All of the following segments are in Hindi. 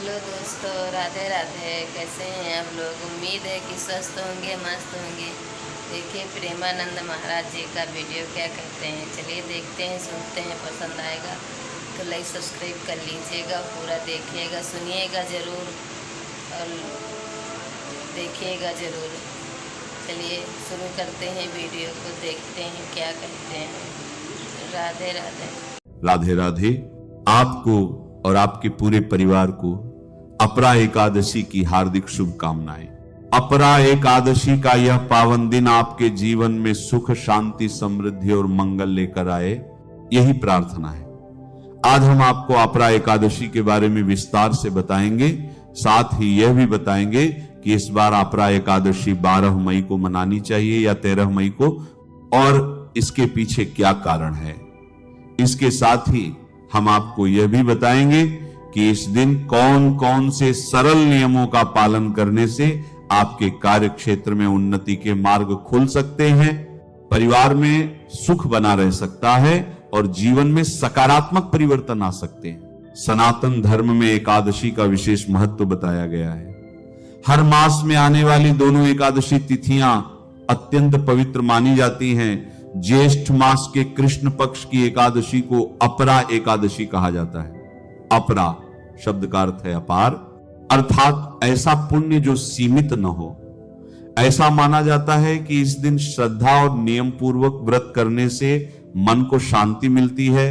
हेलो दोस्तों, राधे राधे। कैसे हैं आप लोग? उम्मीद है कि स्वस्थ होंगे, मस्त होंगे। देखिए प्रेमानंद महाराज जी का वीडियो क्या कहते हैं, चलिए देखते हैं, सुनते हैं। पसंद आएगा तो लाइक सब्सक्राइब कर लीजिएगा, पूरा देखिएगा, सुनिएगा ज़रूर और देखिएगा ज़रूर। चलिए शुरू करते हैं वीडियो को, देखते हैं क्या कहते हैं। राधे राधे। राधे राधे। आपको और आपके पूरे परिवार को अपरा एकादशी की हार्दिक शुभकामनाएं। अपरा एकादशी का यह पावन दिन आपके जीवन में सुख, शांति, समृद्धि और मंगल लेकर आए, यही प्रार्थना है। आज हम आपको अपरा एकादशी के बारे में विस्तार से बताएंगे, साथ ही यह भी बताएंगे कि इस बार अपरा एकादशी 12 मई को मनानी चाहिए या 13 मई को, और इसके पीछे क्या कारण है। इसके साथ ही हम आपको यह भी बताएंगे कि इस दिन कौन कौन से सरल नियमों का पालन करने से आपके कार्य क्षेत्र में उन्नति के मार्ग खुल सकते हैं, परिवार में सुख बना रह सकता है और जीवन में सकारात्मक परिवर्तन आ सकते हैं। सनातन धर्म में एकादशी का विशेष महत्व बताया गया है। हर मास में आने वाली दोनों एकादशी तिथियां अत्यंत पवित्र मानी जाती हैं। ज्येष्ठ मास के कृष्ण पक्ष की एकादशी को अपरा एकादशी कहा जाता है। अपरा शब्द का अर्थ है अपार, अर्थात ऐसा पुण्य जो सीमित न हो। ऐसा माना जाता है कि इस दिन श्रद्धा और नियम पूर्वक व्रत करने से मन को शांति मिलती है,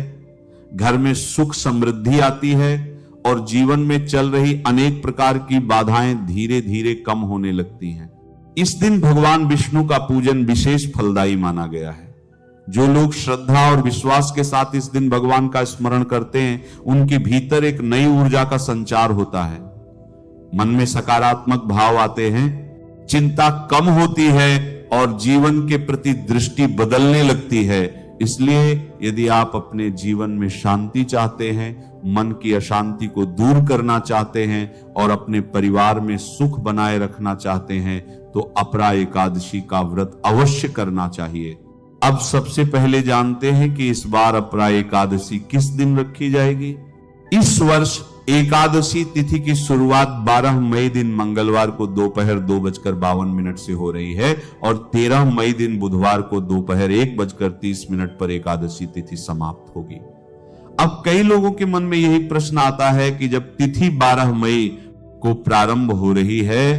घर में सुख समृद्धि आती है और जीवन में चल रही अनेक प्रकार की बाधाएं धीरे धीरे कम होने लगती हैं। इस दिन भगवान विष्णु का पूजन विशेष फलदायी माना गया है। जो लोग श्रद्धा और विश्वास के साथ इस दिन भगवान का स्मरण करते हैं, उनके भीतर एक नई ऊर्जा का संचार होता है, मन में सकारात्मक भाव आते हैं, चिंता कम होती है और जीवन के प्रति दृष्टि बदलने लगती है। इसलिए यदि आप अपने जीवन में शांति चाहते हैं, मन की अशांति को दूर करना चाहते हैं और अपने परिवार में सुख बनाए रखना चाहते हैं, तो अपरा एकादशी का व्रत अवश्य करना चाहिए। अब सबसे पहले जानते हैं कि इस बार अपरा एकादशी किस दिन रखी जाएगी। इस वर्ष एकादशी तिथि की शुरुआत 12 मई दिन मंगलवार को दोपहर 2:52 से हो रही है और 13 मई दिन बुधवार को दोपहर 1:30 पर एकादशी तिथि समाप्त होगी। अब कई लोगों के मन में यही प्रश्न आता है कि जब तिथि 12 मई को प्रारंभ हो रही है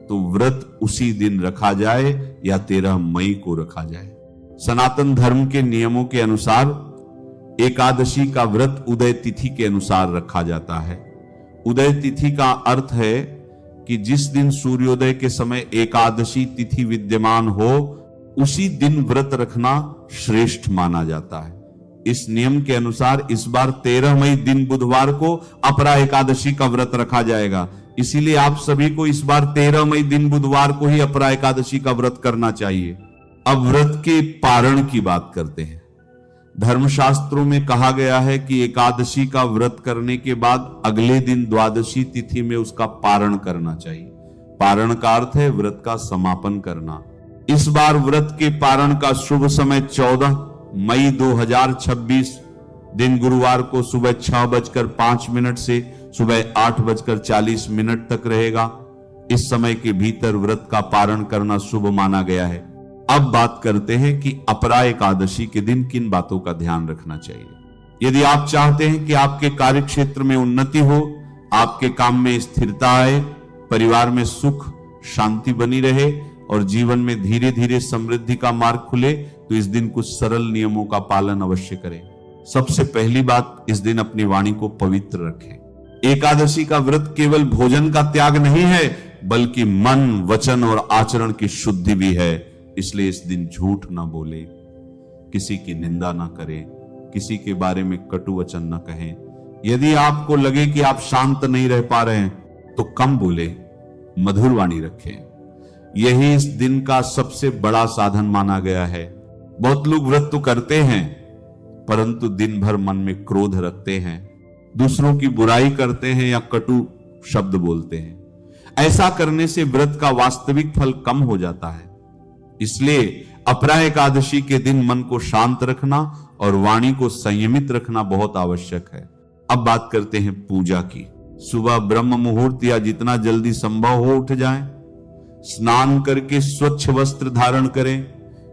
तो व्रत उसी दिन रखा जाए या 13 मई को रखा जाए। सनातन धर्म के नियमों के अनुसार एकादशी का व्रत उदय तिथि के अनुसार रखा जाता है। उदय तिथि का अर्थ है कि जिस दिन सूर्योदय के समय एकादशी तिथि विद्यमान हो, उसी दिन व्रत रखना श्रेष्ठ माना जाता है। इस नियम के अनुसार इस बार 13 मई दिन बुधवार को अपरा एकादशी का व्रत रखा जाएगा। इसीलिए आप सभी को इस बार 13 मई दिन बुधवार को ही अपरा एकादशी का व्रत करना चाहिए। अब व्रत के पारण की बात करते हैं। धर्मशास्त्रों में कहा गया है कि एकादशी का व्रत करने के बाद अगले दिन द्वादशी तिथि में उसका पारण करना चाहिए। पारण का अर्थ है व्रत का समापन करना। इस बार व्रत के पारण का शुभ समय 14 मई 2026 दिन गुरुवार को सुबह 6:05 से सुबह 8:40 तक रहेगा। इस समय के भीतर व्रत का पारण करना शुभ माना गया है। अब बात करते हैं कि अपरा एकादशी के दिन किन बातों का ध्यान रखना चाहिए। यदि आप चाहते हैं कि आपके कार्य क्षेत्र में उन्नति हो, आपके काम में स्थिरता आए, परिवार में सुख शांति बनी रहे और जीवन में धीरे धीरे समृद्धि का मार्ग खुले, तो इस दिन कुछ सरल नियमों का पालन अवश्य करें। सबसे पहली बात, इस दिन अपनी वाणी को पवित्र रखें। एकादशी का व्रत केवल भोजन का त्याग नहीं है, बल्कि मन, वचन और आचरण की शुद्धि भी है। इसलिए इस दिन झूठ ना बोले, किसी की निंदा ना करें, किसी के बारे में कटु वचन ना कहें। यदि आपको लगे कि आप शांत नहीं रह पा रहे हैं तो कम बोले, मधुर वाणी रखें। यही इस दिन का सबसे बड़ा साधन माना गया है। बहुत लोग व्रत तो करते हैं परंतु दिन भर मन में क्रोध रखते हैं, दूसरों की बुराई करते हैं या कटु शब्द बोलते हैं। ऐसा करने से व्रत का वास्तविक फल कम हो जाता है। इसलिए अपरा एकादशी के दिन मन को शांत रखना और वाणी को संयमित रखना बहुत आवश्यक है। अब बात करते हैं पूजा की। सुबह ब्रह्म मुहूर्त या जितना जल्दी संभव हो उठ जाएं, स्नान करके स्वच्छ वस्त्र धारण करें,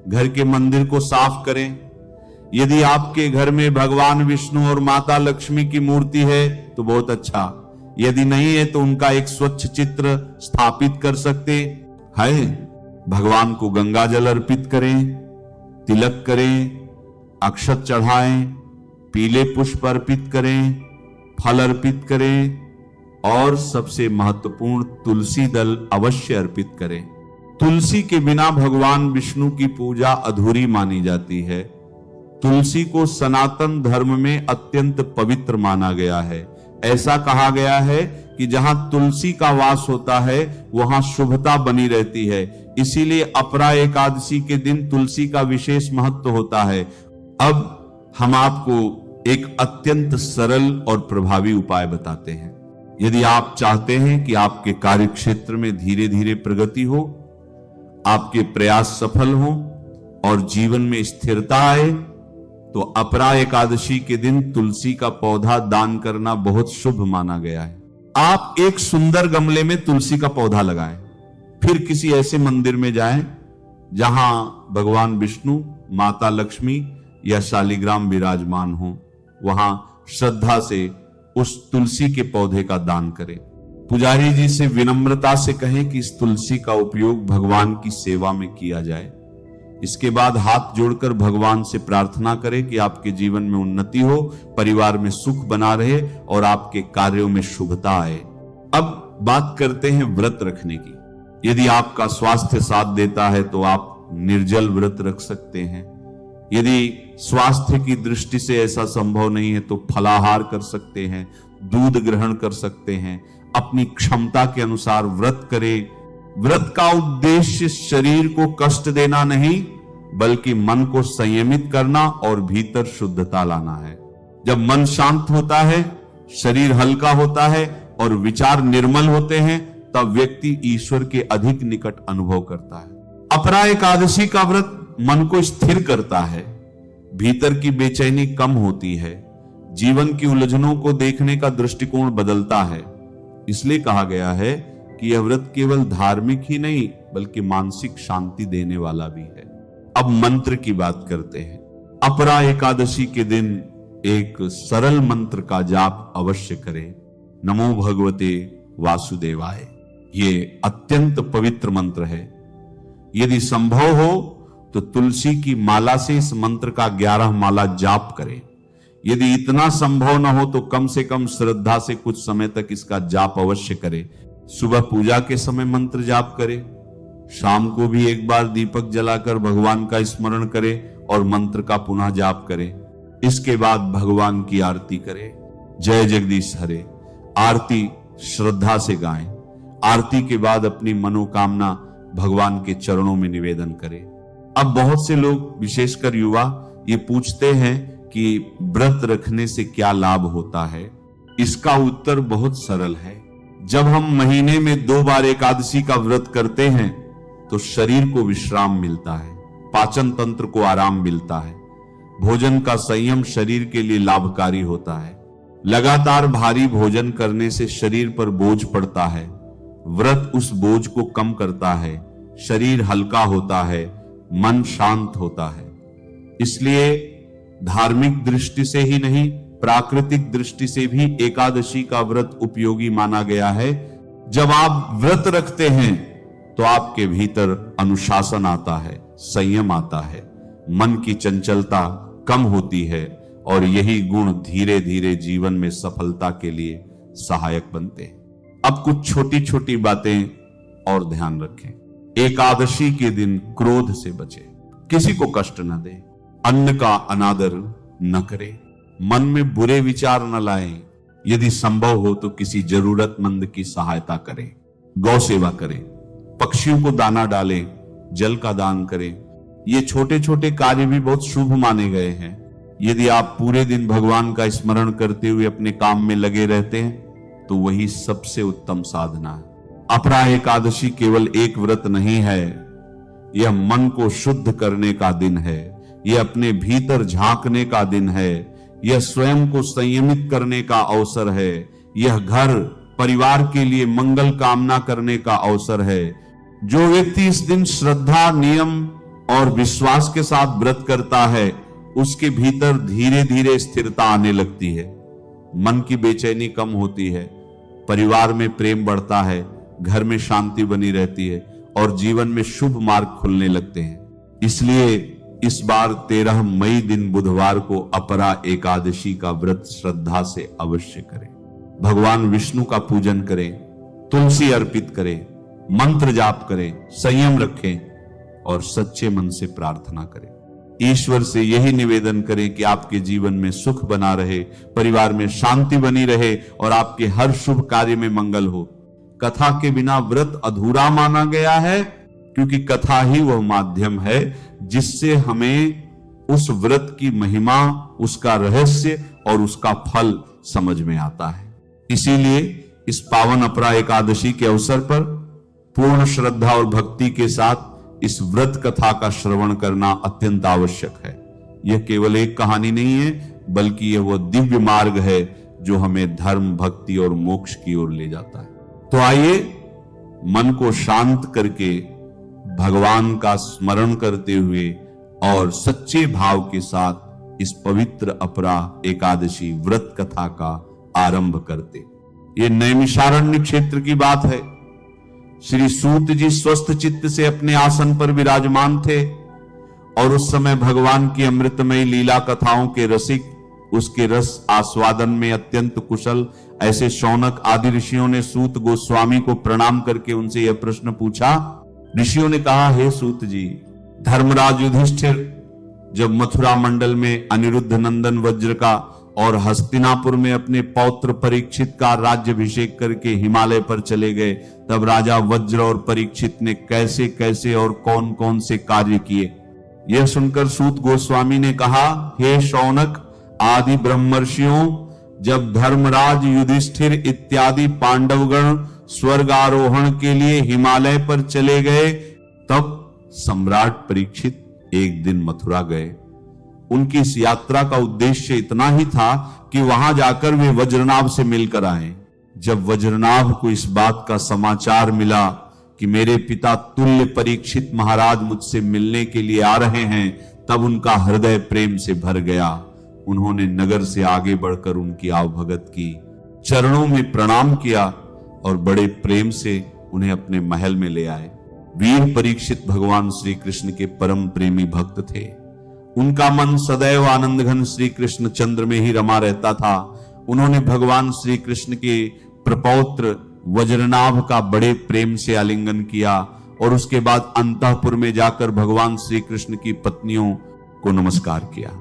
घर के मंदिर को साफ करें। यदि आपके घर में भगवान विष्णु और माता लक्ष्मी की मूर्ति है तो बहुत अच्छा, यदि नहीं है तो उनका एक स्वच्छ चित्र स्थापित कर सकते हैं। भगवान को गंगा जल अर्पित करें, तिलक करें, अक्षत चढ़ाएं, पीले पुष्प अर्पित करें, फल अर्पित करें और सबसे महत्वपूर्ण तुलसी दल अवश्य अर्पित करें। तुलसी के बिना भगवान विष्णु की पूजा अधूरी मानी जाती है। तुलसी को सनातन धर्म में अत्यंत पवित्र माना गया है। ऐसा कहा गया है कि जहां तुलसी का वास होता है वहां शुभता बनी रहती है। इसीलिए अपरा एकादशी के दिन तुलसी का विशेष महत्व होता है। अब हम आपको एक अत्यंत सरल और प्रभावी उपाय बताते हैं। यदि आप चाहते हैं कि आपके कार्य क्षेत्र में धीरे धीरे प्रगति हो, आपके प्रयास सफल हो और जीवन में स्थिरता आए, तो अपरा एकादशी के दिन तुलसी का पौधा दान करना बहुत शुभ माना गया है। आप एक सुंदर गमले में तुलसी का पौधा लगाएं, फिर किसी ऐसे मंदिर में जाएं जहां भगवान विष्णु, माता लक्ष्मी या शालिग्राम विराजमान हो, वहां श्रद्धा से उस तुलसी के पौधे का दान करें। पुजारी जी से विनम्रता से कहें कि इस तुलसी का उपयोग भगवान की सेवा में किया जाए। इसके बाद हाथ जोड़कर भगवान से प्रार्थना करें कि आपके जीवन में उन्नति हो, परिवार में सुख बना रहे और आपके कार्यों में शुभता आए। अब बात करते हैं व्रत रखने की। यदि आपका स्वास्थ्य साथ देता है तो आप निर्जल व्रत रख सकते हैं। यदि स्वास्थ्य की दृष्टि से ऐसा संभव नहीं है तो फलाहार कर सकते हैं, दूध ग्रहण कर सकते हैं। अपनी क्षमता के अनुसार व्रत करें। व्रत का उद्देश्य शरीर को कष्ट देना नहीं, बल्कि मन को संयमित करना और भीतर शुद्धता लाना है। जब मन शांत होता है, शरीर हल्का होता है और विचार निर्मल होते हैं, तब व्यक्ति ईश्वर के अधिक निकट अनुभव करता है। अपरा एकादशी का व्रत मन को स्थिर करता है, भीतर की बेचैनी कम होती है, जीवन की उलझनों को देखने का दृष्टिकोण बदलता है। इसलिए कहा गया है कि यह व्रत केवल धार्मिक ही नहीं बल्कि मानसिक शांति देने वाला भी है। अब मंत्र की बात करते हैं। अपरा एकादशी के दिन एक सरल मंत्र का जाप अवश्य करें। नमो भगवते वासुदेवाय। ये अत्यंत पवित्र मंत्र है। यदि संभव हो तो तुलसी की माला से इस मंत्र का 11 माला जाप करें। यदि इतना संभव न हो तो कम से कम श्रद्धा से कुछ समय तक इसका जाप अवश्य करें। सुबह पूजा के समय मंत्र जाप करें, शाम को भी एक बार दीपक जलाकर भगवान का स्मरण करें और मंत्र का पुनः जाप करें। इसके बाद भगवान की आरती करें। जय जगदीश हरे आरती श्रद्धा से गाएं। आरती के बाद अपनी मनोकामना भगवान के चरणों में निवेदन करें। अब बहुत से लोग, विशेषकर युवा, ये पूछते हैं कि व्रत रखने से क्या लाभ होता है। इसका उत्तर बहुत सरल है। जब हम महीने में 2 बार एकादशी का व्रत करते हैं तो शरीर को विश्राम मिलता है, पाचन तंत्र को आराम मिलता है, भोजन का संयम शरीर के लिए लाभकारी होता है। लगातार भारी भोजन करने से शरीर पर बोझ पड़ता है, व्रत उस बोझ को कम करता है, शरीर हल्का होता है, मन शांत होता है। इसलिए धार्मिक दृष्टि से ही नहीं, प्राकृतिक दृष्टि से भी एकादशी का व्रत उपयोगी माना गया है। जब आप व्रत रखते हैं तो आपके भीतर अनुशासन आता है, संयम आता है, मन की चंचलता कम होती है और यही गुण धीरे धीरे जीवन में सफलता के लिए सहायक बनते हैं। अब कुछ छोटी छोटी बातें और ध्यान रखें। एकादशी के दिन क्रोध से बचें, किसी को कष्ट न दें, अन्न का अनादर न करें, मन में बुरे विचार न लाएं। यदि संभव हो तो किसी जरूरतमंद की सहायता करें, गौ सेवा करें, पक्षियों को दाना डालें, जल का दान करें। ये छोटे छोटे कार्य भी बहुत शुभ माने गए हैं। यदि आप पूरे दिन भगवान का स्मरण करते हुए अपने काम में लगे रहते हैं तो वही सबसे उत्तम साधना है। अपरा एकादशी केवल एक व्रत नहीं है, यह मन को शुद्ध करने का दिन है, यह अपने भीतर झांकने का दिन है, यह स्वयं को संयमित करने का अवसर है, यह घर परिवार के लिए मंगल कामना करने का अवसर है। जो व्यक्ति इस दिन श्रद्धा, नियम और विश्वास के साथ व्रत करता है, उसके भीतर धीरे धीरे स्थिरता आने लगती है, मन की बेचैनी कम होती है, परिवार में प्रेम बढ़ता है, घर में शांति बनी रहती है और जीवन में शुभ मार्ग खुलने लगते हैं। इसलिए इस बार 13 मई दिन बुधवार को अपरा एकादशी का व्रत श्रद्धा से अवश्य करें। भगवान विष्णु का पूजन करें, तुलसी अर्पित करें, मंत्र जाप करें, संयम रखें और सच्चे मन से प्रार्थना करें। ईश्वर से यही निवेदन करें कि आपके जीवन में सुख बना रहे, परिवार में शांति बनी रहे और आपके हर शुभ कार्य में मंगल हो। कथा के बिना व्रत अधूरा माना गया है, क्योंकि कथा ही वह माध्यम है जिससे हमें उस व्रत की महिमा, उसका रहस्य और उसका फल समझ में आता है। इसीलिए इस पावन अपरा एकादशी के अवसर पर पूर्ण श्रद्धा और भक्ति के साथ इस व्रत कथा का श्रवण करना अत्यंत आवश्यक है। यह केवल एक कहानी नहीं है, बल्कि यह वह दिव्य मार्ग है जो हमें धर्म, भक्ति और मोक्ष की ओर ले जाता है। तो आइए मन को शांत करके भगवान का स्मरण करते हुए और सच्चे भाव के साथ इस पवित्र अपरा एकादशी व्रत कथा का आरंभ करते। ये नैमिषारण्य क्षेत्र की बात है। श्री सूत जी स्वस्थ चित्त से अपने आसन पर विराजमान थे और उस समय भगवान की अमृतमयी लीला कथाओं के रसिक, उसके रस आस्वादन में अत्यंत कुशल ऐसे शौनक आदि ऋषियों ने सूत गोस्वामी को प्रणाम करके उनसे यह प्रश्न पूछा। ऋषियों ने कहा, हे सूत जी, धर्मराज युधिष्ठिर जब मथुरा मंडल में अनिरुद्ध नंदन वज्र का और हस्तिनापुर में अपने पौत्र परीक्षित का राज्याभिषेक करके हिमालय पर चले गए, तब राजा वज्र और परीक्षित ने कैसे कैसे और कौन कौन से कार्य किए। यह सुनकर सूत गोस्वामी ने कहा, हे शौनक आदि ब्रह्मर्षियों, जब धर्मराज युधिष्ठिर इत्यादि पांडवगण स्वर्गारोहण के लिए हिमालय पर चले गए, तब सम्राट परीक्षित एक दिन मथुरा गए। उनकी इस यात्रा का उद्देश्य इतना ही था कि वहां जाकर वे वज्रनाभ से मिलकर आए। जब वज्रनाभ को इस बात का समाचार मिला कि मेरे पिता तुल्य परीक्षित महाराज मुझसे मिलने के लिए आ रहे हैं, तब उनका हृदय प्रेम से भर गया। उन्होंने नगर से आगे बढ़कर उनकी आवभगत की, चरणों में प्रणाम किया और बड़े प्रेम से उन्हें अपने महल में ले आए। वीर परीक्षित भगवान श्री कृष्ण के परम प्रेमी भक्त थे। उनका मन सदैव आनंद घन श्री कृष्ण चंद्र में ही रमा रहता था। उन्होंने भगवान श्री कृष्ण के प्रपौत्र वज्रनाभ का बड़े प्रेम से आलिंगन किया और उसके बाद अंतःपुर में जाकर भगवान श्री कृष्ण की पत्नियों को नमस्कार किया।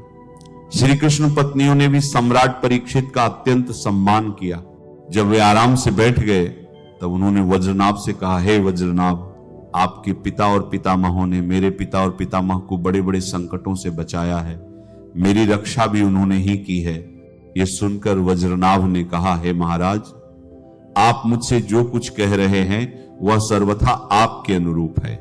श्री कृष्ण पत्नियों ने भी सम्राट परीक्षित का अत्यंत सम्मान किया। जब वे आराम से बैठ गए तब उन्होंने वज्रनाभ से कहा, हे वज्रनाभ, आपके पिता और पितामहों ने मेरे पिता और पितामह को बड़े बड़े संकटों से बचाया है, मेरी रक्षा भी उन्होंने ही की है। यह सुनकर वज्रनाभ ने कहा, हे महाराज, आप मुझसे जो कुछ कह रहे हैं वह सर्वथा आपके अनुरूप है।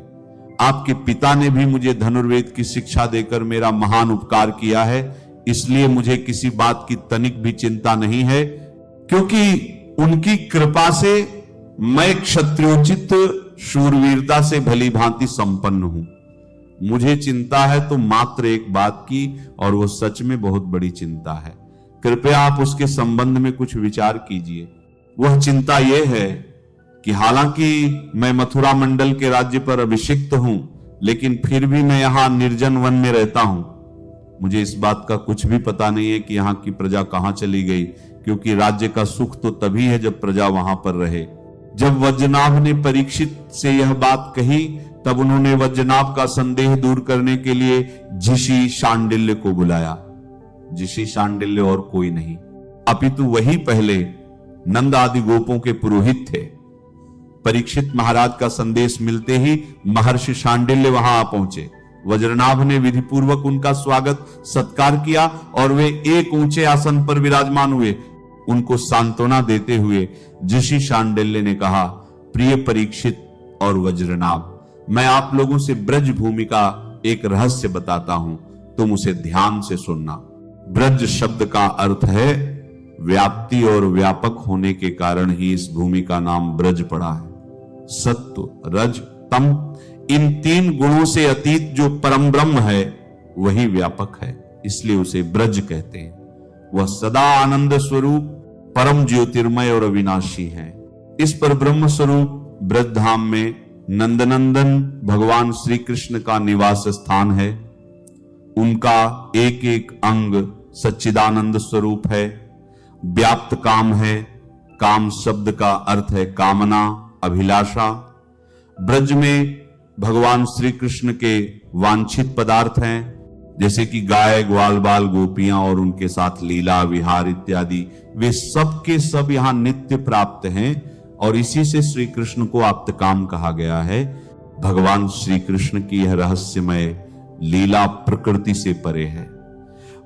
आपके पिता ने भी मुझे धनुर्वेद की शिक्षा देकर मेरा महान उपकार किया है, इसलिए मुझे किसी बात की तनिक भी चिंता नहीं है, क्योंकि उनकी कृपा से मैं क्षत्रियोचित शूरवीरता से भली भांति संपन्न हूं। मुझे चिंता है तो मात्र एक बात की, और वो सच में बहुत बड़ी चिंता है। कृपया आप उसके संबंध में कुछ विचार कीजिए। वह चिंता यह है कि हालांकि मैं मथुरा मंडल के राज्य पर अभिषिक्त हूं, लेकिन फिर भी मैं यहां निर्जन वन में रहता हूं। मुझे इस बात का कुछ भी पता नहीं है कि यहां की प्रजा कहां चली गई, क्योंकि राज्य का सुख तो तभी है जब प्रजा वहां पर रहे। जब वज्रनाभ ने परीक्षित से यह बात कही, तब उन्होंने वज्रनाभ का संदेह दूर करने के लिए जिशी शांडिल्य को बुलाया। जिशी शांडिल्य और कोई नहीं, अपितु वही पहले नंद आदि गोपों के पुरोहित थे। परीक्षित महाराज का संदेश मिलते ही महर्षि शांडिल्य वहां आ पहुंचे। वज्रनाभ ने विधि पूर्वक उनका स्वागत सत्कार किया और वे एक ऊंचे आसन पर विराजमान हुए। उनको सांत्वना देते हुए ऋषि शांडिल्य ने कहा, प्रिय परीक्षित और वज्रनाभ, मैं आप लोगों से ब्रज भूमि का एक रहस्य बताता हूं, तुम उसे ध्यान से सुनना। ब्रज शब्द का अर्थ है व्याप्ति और व्यापक होने के कारण ही इस भूमि का नाम ब्रज पड़ा है। सत्व, रज, तम, इन 3 गुणों से अतीत जो परम ब्रह्म है वही व्यापक है, इसलिए उसे ब्रज कहते हैं। वह सदा आनंद स्वरूप, परम ज्योतिर्मय और अविनाशी है। इस पर ब्रह्म स्वरूप ब्रज धाम में नंदनंदन भगवान श्री कृष्ण का निवास स्थान है। उनका एक एक अंग सच्चिदानंद स्वरूप है, व्याप्त काम है। काम शब्द का अर्थ है कामना, अभिलाषा। ब्रज में भगवान श्री कृष्ण के वांछित पदार्थ हैं, जैसे कि गाय, ग्वाल बाल, गोपियां और उनके साथ लीला विहार इत्यादि, वे सब के सब यहां नित्य प्राप्त हैं और इसी से श्री कृष्ण को आप्त काम कहा गया है। भगवान श्री कृष्ण की यह रहस्यमय लीला प्रकृति से परे है।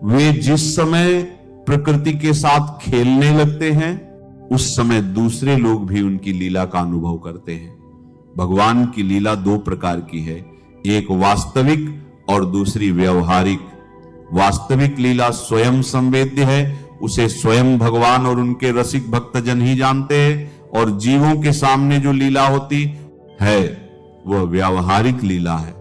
वे जिस समय प्रकृति के साथ खेलने लगते हैं उस समय दूसरे लोग भी उनकी लीला का अनुभव करते हैं। भगवान की लीला 2 प्रकार की है, एक वास्तविक और दूसरी व्यवहारिक। वास्तविक लीला स्वयं संवेद्य है, उसे स्वयं भगवान और उनके रसिक भक्तजन ही जानते हैं, और जीवों के सामने जो लीला होती है वह व्यावहारिक लीला है।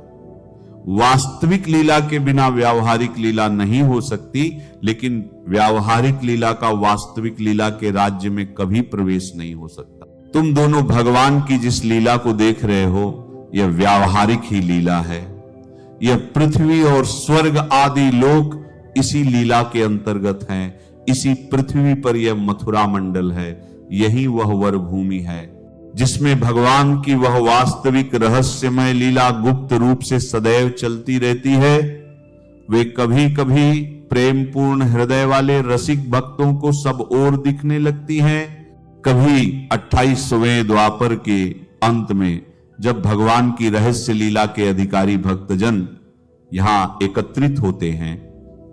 वास्तविक लीला के बिना व्यावहारिक लीला नहीं हो सकती, लेकिन व्यावहारिक लीला का वास्तविक लीला के राज्य में कभी प्रवेश नहीं हो सकता। तुम दोनों भगवान की जिस लीला को देख रहे हो यह व्यावहारिक ही लीला है। यह पृथ्वी और स्वर्ग आदि लोक इसी लीला के अंतर्गत हैं। इसी पृथ्वी पर यह मथुरा मंडल है, यही वह वर भूमि है जिसमें भगवान की वह वास्तविक रहस्यमय लीला गुप्त रूप से सदैव चलती रहती है। वे कभी कभी प्रेम पूर्ण हृदय वाले रसिक भक्तों को सब ओर दिखने लगती हैं। कभी 28वें द्वापर के अंत में जब भगवान की रहस्य लीला के अधिकारी भक्तजन यहां एकत्रित होते हैं,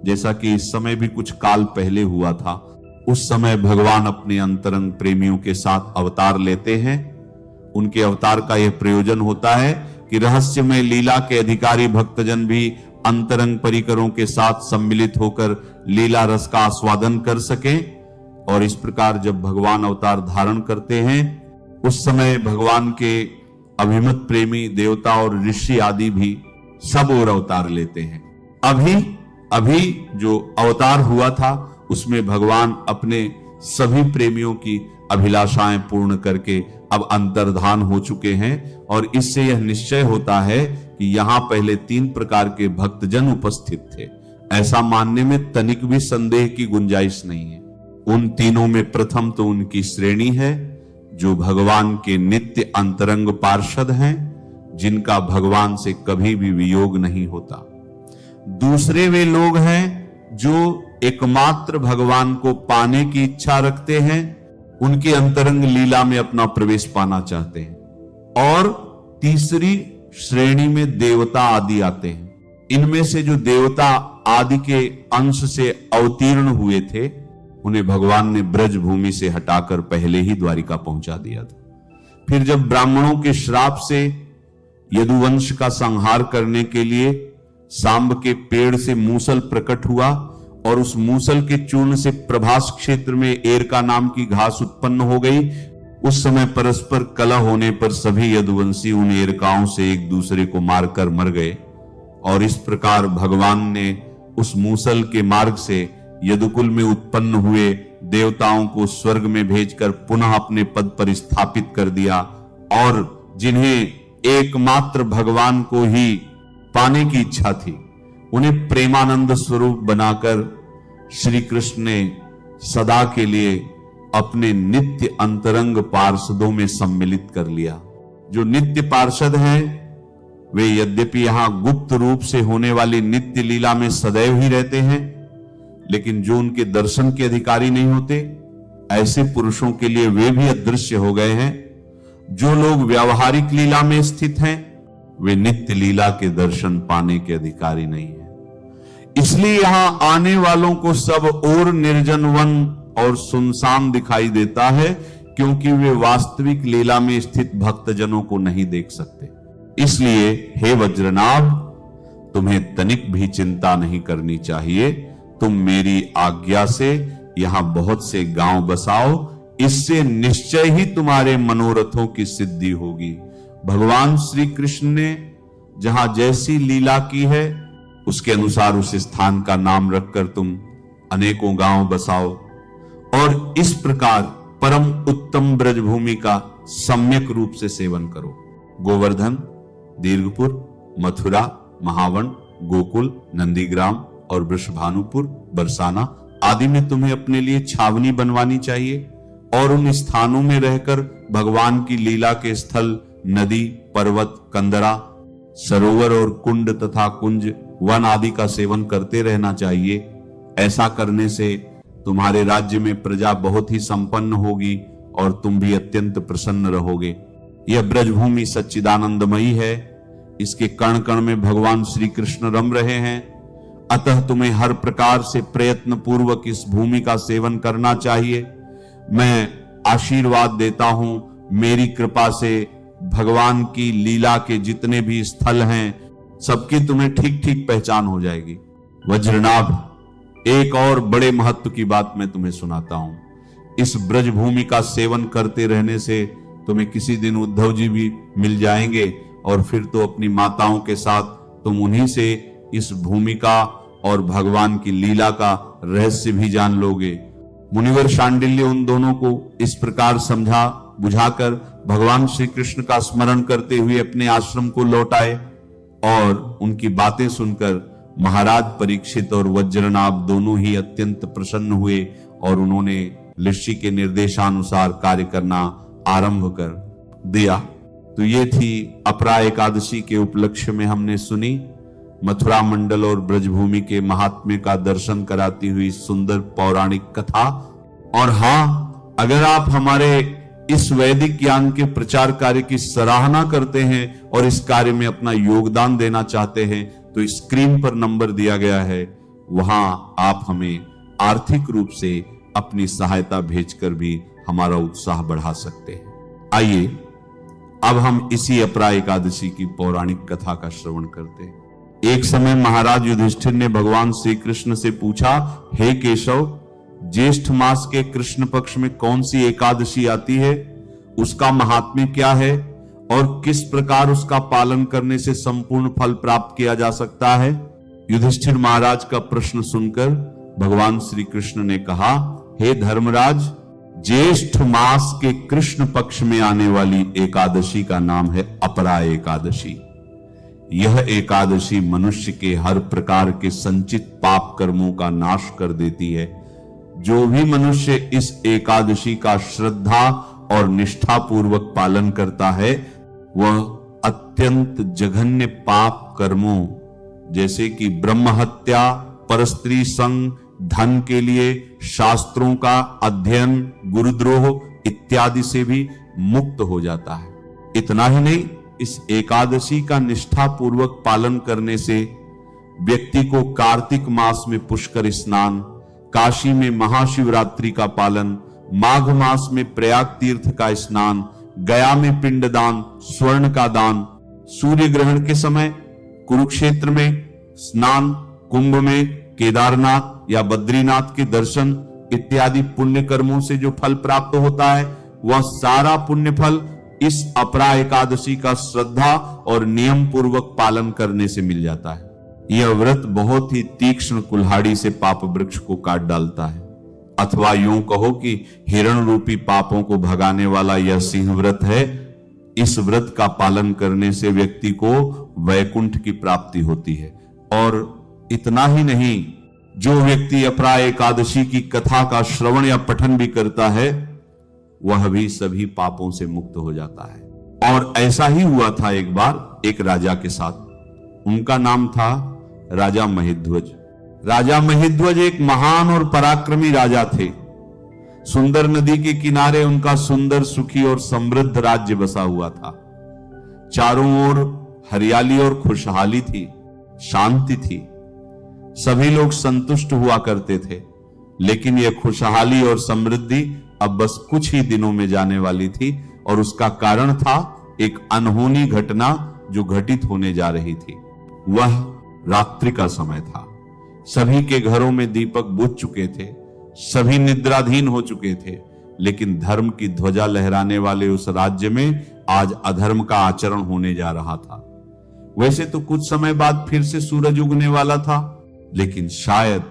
जैसा कि इस समय भी कुछ काल पहले हुआ था, उस समय भगवान अपने अंतरंग प्रेमियों के साथ अवतार लेते हैं। उनके अवतार का यह प्रयोजन होता है कि रहस्यमय लीला के अधिकारी भक्तजन भी अंतरंग परिकरों के साथ सम्मिलित होकर लीला रस का आस्वादन कर सकें। और इस प्रकार जब भगवान अवतार धारण करते हैं उस समय भगवान के अभिमत प्रेमी देवता और ऋषि आदि भी सब और अवतार लेते हैं। अभी जो अवतार हुआ था उसमें भगवान अपने सभी प्रेमियों की अभिलाषाएं पूर्ण करके अब अंतर्धान हो चुके हैं, और इससे यह निश्चय होता है कि यहां पहले 3 प्रकार के भक्तजन उपस्थित थे। ऐसा मानने में तनिक भी संदेह की गुंजाइश नहीं है। उन तीनों में प्रथम तो उनकी श्रेणी है जो भगवान के नित्य अंतरंग पार्षद हैं, जिनका भगवान से कभी भी वियोग नहीं होता। दूसरे वे लोग हैं जो एकमात्र भगवान को पाने की इच्छा रखते हैं, उनके अंतरंग लीला में अपना प्रवेश पाना चाहते हैं। और तीसरी श्रेणी में देवता आदि आते हैं। इनमें से जो देवता आदि के अंश से अवतीर्ण हुए थे उन्हें भगवान ने ब्रज भूमि से हटाकर पहले ही द्वारिका पहुंचा दिया था। फिर जब ब्राह्मणों के श्राप से यदुवंश का संहार करने के लिए सांब के पेड़ से मूसल प्रकट हुआ और उस मूसल के चूर्ण से प्रभास क्षेत्र में एरका नाम की घास उत्पन्न हो गई, उस समय परस्पर कलह होने पर सभी यदुवंशी उन एरकाओं से एक दूसरे को मारकर मर गए। और इस प्रकार भगवान ने उस मूसल के मार्ग से यदुकुल में उत्पन्न हुए देवताओं को स्वर्ग में भेजकर पुनः अपने पद पर स्थापित कर दिया, और जिन्हें एकमात्र भगवान को ही पाने की इच्छा थी उन्हें प्रेमानंद स्वरूप बनाकर श्री कृष्ण ने सदा के लिए अपने नित्य अंतरंग पार्षदों में सम्मिलित कर लिया। जो नित्य पार्षद हैं वे यद्यपि यहां गुप्त रूप से होने वाली नित्य लीला में सदैव ही रहते हैं, लेकिन जो उनके दर्शन के अधिकारी नहीं होते ऐसे पुरुषों के लिए वे भी अदृश्य हो गए हैं। जो लोग व्यावहारिक लीला में स्थित हैं वे नित्य लीला के दर्शन पाने के अधिकारी नहीं है। इसलिए यहां आने वालों को सब और निर्जन वन और सुनसान दिखाई देता है, क्योंकि वे वास्तविक लीला में स्थित भक्तजनों को नहीं देख सकते। इसलिए हे वज्रनाभ, तुम्हें तनिक भी चिंता नहीं करनी चाहिए। तुम मेरी आज्ञा से यहां बहुत से गांव बसाओ, इससे निश्चय ही तुम्हारे मनोरथों की सिद्धि होगी। भगवान श्री कृष्ण ने जहां जैसी लीला की है उसके अनुसार उस स्थान का नाम रखकर तुम अनेकों गांव बसाओ और इस प्रकार परम उत्तम ब्रजभूमि का सम्यक रूप से सेवन करो। गोवर्धन, दीर्घपुर, मथुरा, महावन, गोकुल, नंदीग्राम और वृषभानुपुर, बरसाना आदि में तुम्हें अपने लिए छावनी बनवानी चाहिए और उन स्थानों में रहकर भगवान की लीला के स्थल, नदी, पर्वत, कंदरा, सरोवर और कुंड तथा कुंज, वन आदि का सेवन करते रहना चाहिए। ऐसा करने से तुम्हारे राज्य में प्रजा बहुत ही संपन्न होगी और तुम भी अत्यंत प्रसन्न रहोगे। यह ब्रजभूमि सच्चिदानंदमयी है, इसके कण कण में भगवान श्री कृष्ण रम रहे हैं। अतः तुम्हें हर प्रकार से प्रयत्न पूर्वक इस भूमि का सेवन करना चाहिए। मैं आशीर्वाद देता हूं, मेरी कृपा से भगवान की लीला के जितने भी स्थल हैं सबकी तुम्हें ठीक ठीक पहचान हो जाएगी। वज्रनाभ, एक और बड़े महत्व की बात मैं तुम्हें सुनाता हूं। इस ब्रजभूमि का सेवन करते रहने से तुम्हें किसी दिन उद्धव जी भी मिल जाएंगे और फिर तो अपनी माताओं के साथ तुम उन्हीं से इस भूमि का और भगवान की लीला का रहस्य भी जान लोगे। मुनिवर शांडिल्य उन दोनों को इस प्रकार समझा बुझाकर भगवान श्री कृष्ण का स्मरण करते हुए अपने आश्रम को लौट आए और उनकी बातें सुनकर महाराज परीक्षित और वज्रनाभ दोनों ही अत्यंत प्रसन्न हुए और उन्होंने ऋषि के निर्देशानुसार कार्य करना आरंभ कर दिया। तो ये थी अपरा एकादशी के उपलक्ष्य में हमने सुनी मथुरा मंडल और ब्रजभूमि के महात्म्य का दर्शन कराती हुई सुंदर पौराणिक कथा। और हां, अगर आप हमारे इस वैदिक ज्ञान के प्रचार कार्य की सराहना करते हैं और इस कार्य में अपना योगदान देना चाहते हैं तो स्क्रीन पर नंबर दिया गया है, वहां आप हमें आर्थिक रूप से अपनी सहायता भेजकर भी हमारा उत्साह बढ़ा सकते हैं। आइए अब हम इसी अपरा एकादशी की पौराणिक कथा का श्रवण करते हैं। एक समय महाराज युधिष्ठिर ने भगवान श्री कृष्ण से पूछा, हे केशव, ज्येष्ठ मास के कृष्ण पक्ष में कौन सी एकादशी आती है, उसका महात्म्य क्या है और किस प्रकार उसका पालन करने से संपूर्ण फल प्राप्त किया जा सकता है? युधिष्ठिर महाराज का प्रश्न सुनकर भगवान श्री कृष्ण ने कहा, हे धर्मराज, ज्येष्ठ मास के कृष्ण पक्ष में आने वाली एकादशी का नाम है अपरा एकादशी। यह एकादशी मनुष्य के हर प्रकार के संचित पाप कर्मों का नाश कर देती है। जो भी मनुष्य इस एकादशी का श्रद्धा और निष्ठा पूर्वक पालन करता है वह अत्यंत जघन्य पाप कर्मों जैसे कि ब्रह्म हत्या, परस्त्री संग, धन के लिए शास्त्रों का अध्ययन, गुरुद्रोह इत्यादि से भी मुक्त हो जाता है। इतना ही नहीं, इस एकादशी का निष्ठा पूर्वक पालन करने से व्यक्ति को कार्तिक मास में पुष्कर स्नान, काशी में महाशिवरात्रि का पालन, माघ मास में प्रयाग तीर्थ का स्नान, गया में पिंडदान, स्वर्ण का दान, सूर्य ग्रहण के समय कुरुक्षेत्र में स्नान, कुंभ में केदारनाथ या बद्रीनाथ के दर्शन इत्यादि पुण्य कर्मों से जो फल प्राप्त होता है वह सारा पुण्य फल इस अपरा एकादशी का श्रद्धा और नियम पूर्वक पालन करने से मिल जाता है। यह व्रत बहुत ही तीक्ष्ण कुल्हाड़ी से पाप वृक्ष को काट डालता है, अथवा यूं कहो कि हिरण रूपी पापों को भगाने वाला यह सिंह व्रत है। इस व्रत का पालन करने से व्यक्ति को वैकुंठ की प्राप्ति होती है। और इतना ही नहीं, जो व्यक्ति अपरा एकादशी की कथा का श्रवण या पठन भी करता है वह भी सभी पापों से मुक्त हो जाता है। और ऐसा ही हुआ था एक बार एक राजा के साथ। उनका नाम था राजा महिध्वज। राजा महिध्वज एक महान और पराक्रमी राजा थे। सुंदर नदी के किनारे उनका सुंदर, सुखी और समृद्ध राज्य बसा हुआ था। चारों ओर हरियाली और खुशहाली थी, शांति थी। सभी लोग संतुष्ट हुआ करते थे। लेकिन यह खुशहाली और समृद्धि अब बस कुछ ही दिनों में जाने वाली थी और उसका कारण था एक अनहोनी घटना जो घटित होने जा रही थी। वह रात्रि का समय था। सभी के घरों में दीपक बुझ चुके थे। सभी निद्राधीन हो चुके थे, लेकिन धर्म की ध्वजा लहराने वाले उस राज्य में आज अधर्म का आचरण होने जा रहा था। वैसे तो कुछ समय बाद फिर से सूरज उगने वाला था, लेकिन शायद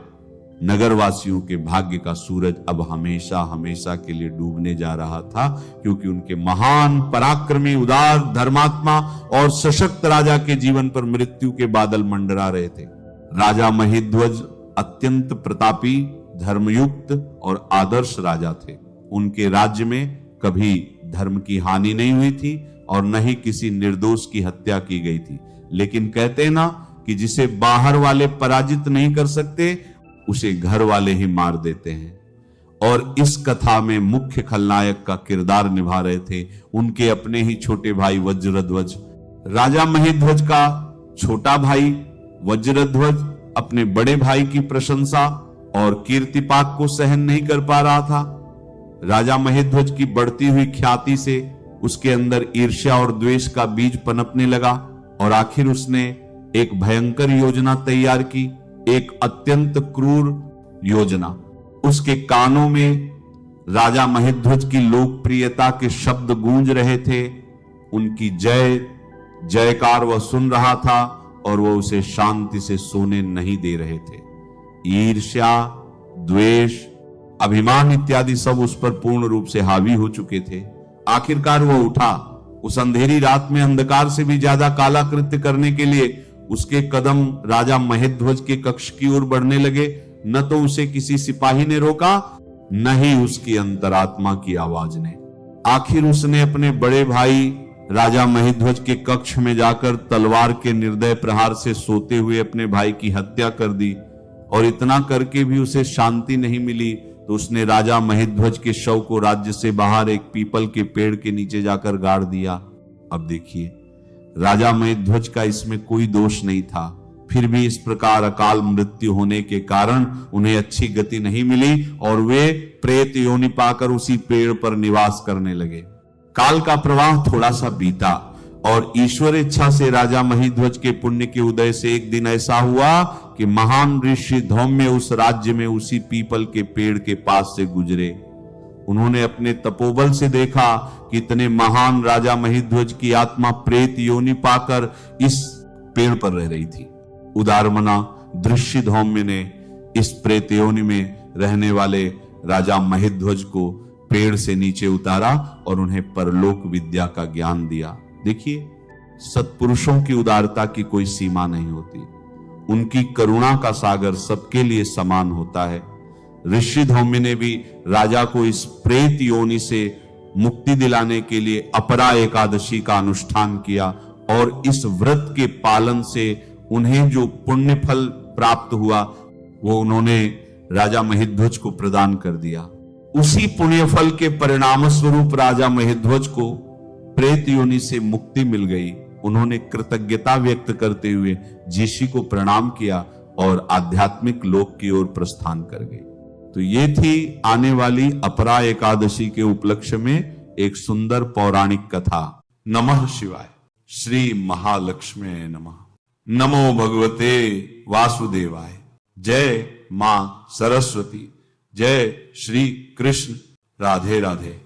नगरवासियों के भाग्य का सूरज अब हमेशा हमेशा के लिए डूबने जा रहा था, क्योंकि उनके महान पराक्रमी, उदार, धर्मात्मा और सशक्त राजा के जीवन पर मृत्यु के बादल मंडरा रहे थे। राजा महिध्वज अत्यंत प्रतापी, धर्मयुक्त और आदर्श राजा थे। उनके राज्य में कभी धर्म की हानि नहीं हुई थी और न ही किसी निर्दोष की हत्या की गई थी। लेकिन कहते हैं ना कि जिसे बाहर वाले पराजित नहीं कर सकते, उसे घर वाले ही मार देते हैं। और इस कथा में मुख्य खलनायक का किरदार निभा रहे थे उनके अपने ही छोटे भाई वज्रध्वज। राजा महिध्वज का छोटा भाई वज्रध्वज अपने बड़े भाई की प्रशंसा और कीर्तिपाक को सहन नहीं कर पा रहा था। राजा महिध्वज की बढ़ती हुई ख्याति से उसके अंदर ईर्ष्या और द्वेष का बीज पनपने लगा और आखिर उसने एक भयंकर योजना तैयार की, एक अत्यंत क्रूर योजना। उसके कानों में राजा महिध्वज की लोकप्रियता के शब्द गूंज रहे थे। उनकी जय जयकार वह सुन रहा था और वह उसे शांति से सोने नहीं दे रहे थे। ईर्ष्या, द्वेष, अभिमान इत्यादि सब उस पर पूर्ण रूप से हावी हो चुके थे। आखिरकार वह उठा। उस अंधेरी रात में अंधकार से भी ज्यादा काला कृत्य करने के लिए उसके कदम राजा महिध्वज के कक्ष की ओर बढ़ने लगे। न तो उसे किसी सिपाही ने रोका, न ही उसकी अंतरात्मा की आवाज ने। आखिर उसने अपने बड़े भाई राजा महिध्वज के कक्ष में जाकर तलवार के निर्दय प्रहार से सोते हुए अपने भाई की हत्या कर दी। और इतना करके भी उसे शांति नहीं मिली, तो उसने राजा महिध्वज के शव को राज्य से बाहर एक पीपल के पेड़ के नीचे जाकर गाड़ दिया। अब देखिए, राजा महिध्वज का इसमें कोई दोष नहीं था, फिर भी इस प्रकार अकाल मृत्यु होने के कारण उन्हें अच्छी गति नहीं मिली और वे प्रेत योनि पाकर उसी पेड़ पर निवास करने लगे। काल का प्रवाह थोड़ा सा बीता और ईश्वर इच्छा से राजा महिध्वज के पुण्य के उदय से एक दिन ऐसा हुआ कि महान ऋषि धौम्य उस राज्य में उसी पीपल के पेड़ के पास से गुजरे। उन्होंने अपने तपोबल से देखा कि इतने महान राजा महिध्वज की आत्मा प्रेत योनि पाकर इस पेड़ पर रह रही थी। उदारमना दृश्य धौम्य ने इस प्रेत योनि में रहने वाले राजा महिध्वज को पेड़ से नीचे उतारा और उन्हें परलोक विद्या का ज्ञान दिया। देखिए, सत्पुरुषों की उदारता की कोई सीमा नहीं होती। उनकी करुणा का सागर सबके लिए समान होता है। ऋषि धौम्य ने भी राजा को इस प्रेत योनि से मुक्ति दिलाने के लिए अपरा एकादशी का अनुष्ठान किया और इस व्रत के पालन से उन्हें जो पुण्य फल प्राप्त हुआ वो उन्होंने राजा महिध्वज को प्रदान कर दिया। उसी पुण्य फल के परिणाम स्वरूप राजा महिध्वज को प्रेत योनि से मुक्ति मिल गई। उन्होंने कृतज्ञता व्यक्त करते हुए ऋषि को प्रणाम किया और आध्यात्मिक लोक की ओर प्रस्थान कर गए। तो ये थी आने वाली अपरा एकादशी के उपलक्ष्य में एक सुंदर पौराणिक कथा। नमः शिवाय। श्री महालक्ष्मी नमः। नमो भगवते वासुदेवाय। जय मां सरस्वती। जय श्री कृष्ण। राधे राधे।